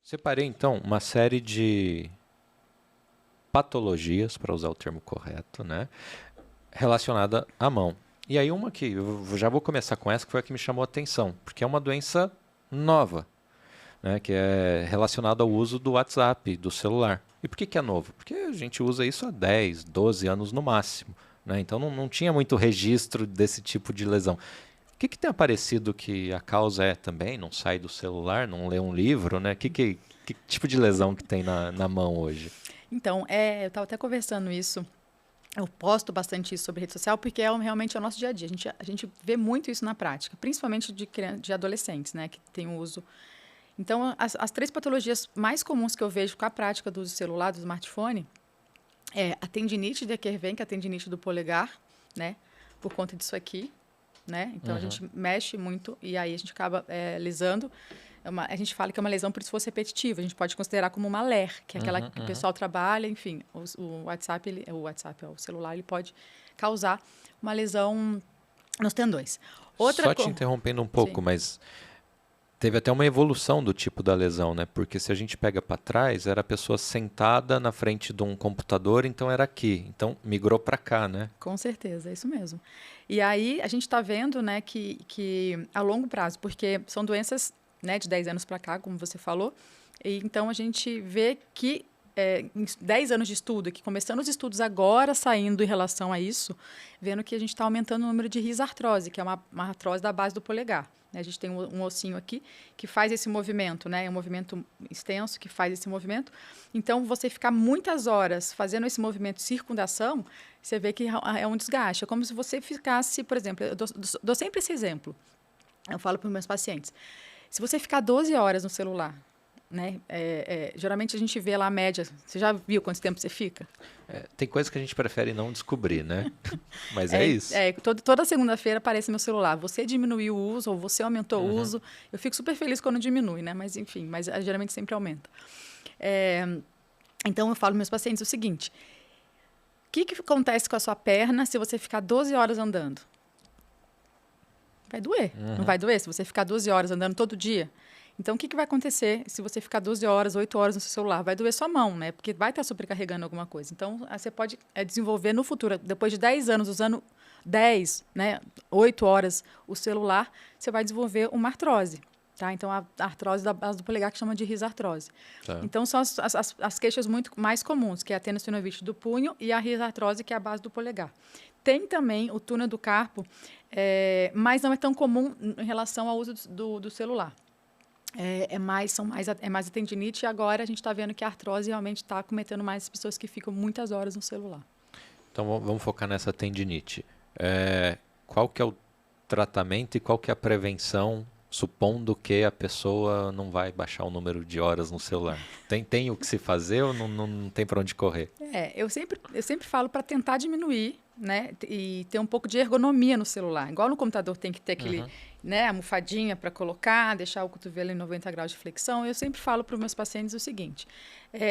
Separei então uma série de patologias, para usar o termo correto, né, relacionada à mão. E aí uma que eu já vou começar com essa que foi a que me chamou a atenção, porque é uma doença nova, né, que é relacionada ao uso do WhatsApp, do celular. E por que que é novo? Porque a gente usa isso há 10, 12 anos no máximo, né? Então não tinha muito registro desse tipo de lesão. O que que tem aparecido que a causa é também? Não sai do celular, não lê um livro, né? Que tipo de lesão que tem na mão hoje? Então, eu estava até conversando isso. Eu posto bastante isso sobre rede social porque realmente é o nosso dia a dia. A gente vê muito isso na prática, principalmente de adolescentes, né, que tem o uso. Então, as três patologias mais comuns que eu vejo com a prática do uso do celular, do smartphone, é a tendinite de Kerven, que é a tendinite do polegar, né, por conta disso aqui, né? Então, a Uhum. gente mexe muito e aí a gente acaba lesando. A gente fala que é uma lesão por esforço repetitivo. A gente pode considerar como uma LER, que é aquela Uhum, que o uhum. pessoal trabalha, enfim. O celular, ele pode causar uma lesão nos tendões. Outra Só te coisa. interrompendo um Sim, pouco, mas teve até uma evolução do tipo da lesão, né? Porque se a gente pega para trás, era a pessoa sentada na frente de um computador, então era aqui. Então migrou para cá, né? com certeza, é isso mesmo. E aí a gente está vendo, né, que a longo prazo, porque são doenças, né, de 10 anos para cá, como você falou, e então a gente vê que em 10 anos de estudo, que começando os estudos agora saindo em relação a isso, vendo que a gente está aumentando o número de risartrose, que é uma artrose da base do polegar. A gente tem um ossinho aqui que faz esse movimento, né? É um movimento extenso que faz esse movimento. Então, você ficar muitas horas fazendo esse movimento de circundação, você vê que é um desgaste. É como se você ficasse, por exemplo, eu dou sempre esse exemplo. Eu falo para os meus pacientes. Se você ficar 12 horas no celular, né? Geralmente a gente vê lá a média. Você já viu quanto tempo você fica? É, tem coisas que a gente prefere não descobrir, né? Mas é isso. Toda segunda-feira aparece meu celular. Você diminuiu o uso ou você aumentou o Uhum. uso. Eu fico super feliz quando diminui, né? Mas enfim, geralmente sempre aumenta. É, então eu falo para meus pacientes o seguinte: o que acontece com a sua perna se você ficar 12 horas andando? Vai doer. Não Uhum. vai doer se você ficar 12 horas andando todo dia? Então, o que vai acontecer se você ficar 12 horas, 8 horas no seu celular? Vai doer sua mão, né? Porque vai estar sobrecarregando alguma coisa. Então, você pode desenvolver no futuro, depois de 10 anos usando 10, né, 8 horas o celular, você vai desenvolver uma artrose. Tá? Então, a artrose da base do polegar que chama de risartrose. Tá. Então, são as queixas muito mais comuns, que é a tenossinovite do punho e a risartrose, que é a base do polegar. Tem também o túnel do carpo, mas não é tão comum em relação ao uso do celular. É mais a tendinite e agora a gente está vendo que a artrose realmente está cometendo mais pessoas que ficam muitas horas no celular. Então vamos focar nessa tendinite. Qual que é o tratamento e qual que é a prevenção, supondo que a pessoa não vai baixar o número de horas no celular? Tem o que se fazer ou não tem para onde correr? Eu sempre falo para tentar diminuir, né, e ter um pouco de ergonomia no celular. Igual no computador tem que ter aquele, Uhum. né, almofadinha para colocar, deixar o cotovelo em 90 graus de flexão. Eu sempre falo para os meus pacientes o seguinte: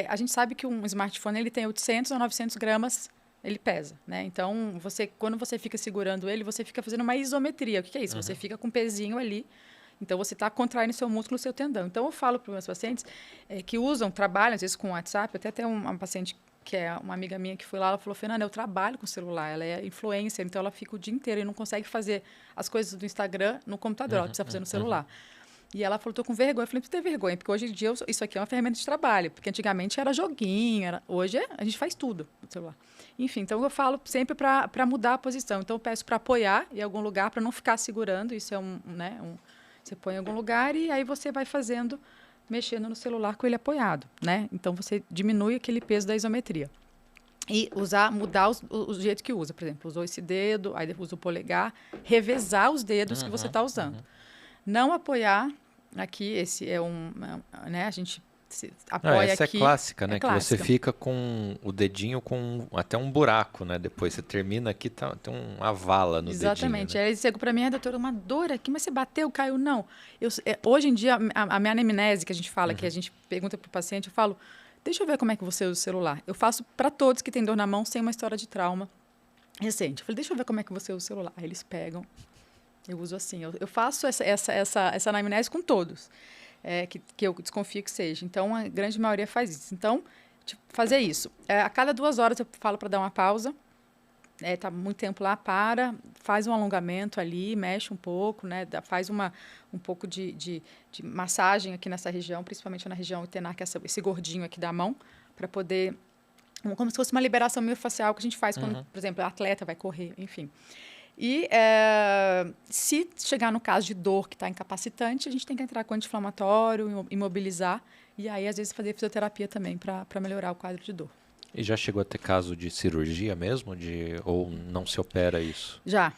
a gente sabe que um smartphone ele tem 800 a 900 gramas. Ele pesa, né? Então, quando você fica segurando ele, você fica fazendo uma isometria. O que é isso? Você Uhum. fica com um pezinho ali. Então, você está contraindo seu músculo, seu tendão. Então, eu falo para os meus pacientes que trabalham, às vezes, com WhatsApp. Até tem uma paciente que é uma amiga minha que foi lá, ela falou: Fernanda, eu trabalho com celular. Ela é influencer, então ela fica o dia inteiro e não consegue fazer as coisas do Instagram no computador. Ela Uhum. precisa fazer no Uhum. celular. E ela falou: tô com vergonha. Eu falei: não tem vergonha, porque hoje em dia isso aqui é uma ferramenta de trabalho. Porque antigamente era joguinho, hoje a gente faz tudo no celular. Enfim, então eu falo sempre para mudar a posição. Então eu peço para apoiar em algum lugar, para não ficar segurando. Isso é você põe em algum lugar e aí você vai fazendo, mexendo no celular com ele apoiado, né? Então você diminui aquele peso da isometria. E mudar o jeito que usa. Por exemplo, usou esse dedo, aí usa o polegar, revezar os dedos que você Uhum. está usando. Uhum. Não apoiar aqui, esse né, a gente Ah, apoia essa é aqui, clássica, é né? Que você clássica. fica com o dedinho com até um buraco, né? Depois você termina aqui, tem uma vala no dedinho, Exatamente. né? Aí ele chegou para mim: doutora, uma dor aqui, mas você bateu, caiu? Não. Hoje em dia, a minha anamnese, que a gente fala, que a Uhum. gente pergunta para o paciente, eu falo: deixa eu ver como é que você usa o celular. Eu faço para todos que têm dor na mão sem uma história de trauma recente. Eu falei: deixa eu ver como é que você usa o celular. Aí eles pegam, eu uso assim. Eu faço essa anamnese com todos. que eu desconfio que seja. Então, a grande maioria faz isso. Então, tipo, fazer isso. A cada 2 horas eu falo para dar uma pausa. Tá muito tempo lá, faz um alongamento ali, mexe um pouco, né? Faz um pouco de massagem aqui nessa região, principalmente na região ulnar, que é esse gordinho aqui da mão, para poder... Como se fosse uma liberação miofascial que a gente faz quando, por exemplo, o atleta vai correr, enfim. E se chegar no caso de dor que está incapacitante, a gente tem que entrar com anti-inflamatório, imobilizar, e aí, às vezes, fazer fisioterapia também para melhorar o quadro de dor. E já chegou a ter caso de cirurgia mesmo? Ou não se opera isso? Já.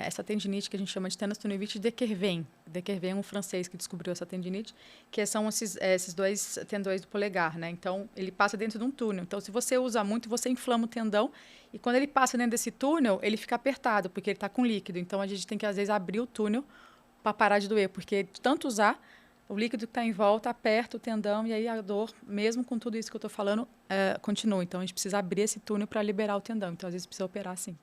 Essa tendinite que a gente chama de tenosynoviite de Quervain. De Quervain é um francês que descobriu essa tendinite, que são esses 2 tendões do polegar, né? Então, ele passa dentro de um túnel. Então, se você usa muito, você inflama o tendão. E quando ele passa dentro desse túnel, ele fica apertado, porque ele está com líquido. Então, a gente tem que, às vezes, abrir o túnel para parar de doer. Porque, de tanto usar, o líquido que está em volta aperta o tendão e aí a dor, mesmo com tudo isso que eu estou falando, continua. Então, a gente precisa abrir esse túnel para liberar o tendão. Então, às vezes, precisa operar sim.